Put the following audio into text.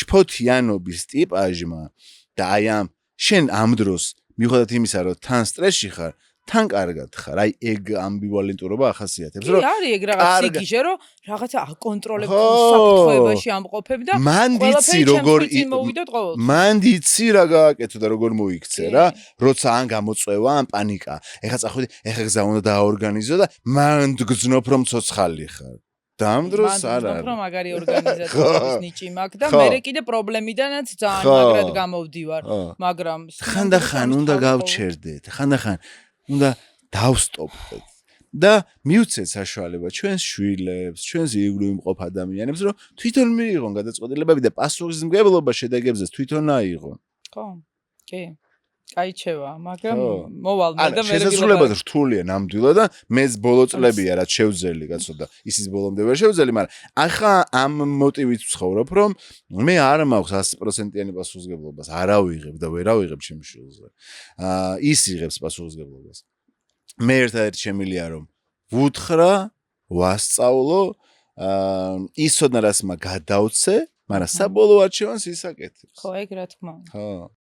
ფოთიანობის ტიპაჟმა და აი შენ ამ დროს მიუხედავად იმისა, რომ თან სტრესში ხარ, თან კარგად ხარ. აი ეგ ამბივალენტურობა ახასიათებს, რომ არის ეგ რაღაც სიგიჟე, რომ რაღაცა აკონტროლებ საფრთხეებაში ამყოფებ და ყველაფერი მოვიდოთ ყოველთვის. მან იცი რა გააკეთო და როგორ მოიქცე რა, როცა ან გამოწვევა, ან პანიკა. ეხლა წახვიდი, ეხლა გზა უნდა დააორგანიზო და მან გძნობ რომ ცოცხალი ხარ. და ამ დროს არ არის. რომ მაგარი ორგანიზაციის ნიჭი მაქვს და მე კიდე პრობლემიდანაც ძალიან მაგრად გამოვდივარ, მაგრამ ხანდახან უნდა გავჩერდეთ, ხანდახან უნდა დავსტოპდეთ და მივცეთ საშუალება ჩვენს შვილებს, ჩვენს იგივე მყოფ ადამიანებს, რომ თვითონ მიიღონ გადაწყვეტილებები და პასუხისმგებლობა შედეგებზე თვითონ აიღონ. ხო, კი. კაიჩევა, მაგრამ მოვალ მე და მე შესაძლებლად რთულია ნამდვილად და მეც ბოლო წლებია რაც შევძელი კაცო და ისიც ბოლომდე ვერ შევძელი, მაგრამ ახლა ამ მოტივით ვცხოვრობ, რომ მე არ მაქვს 100%-იანი პასუხისმგებლობას, არ ავიღებ და ვერ ავიღებ ჩემს შვილზე. ის იღებს პასუხისმგებლობას. მე ერთადერთი შემილია რომ ვუთხრა, ვასწავლო, ის ოდნავ რაც მაგ გადავცე, მაგრამ საბოლოო არჩევანს ის აკეთებს. ხო, ეგ რა თქმა უნდა. ხო.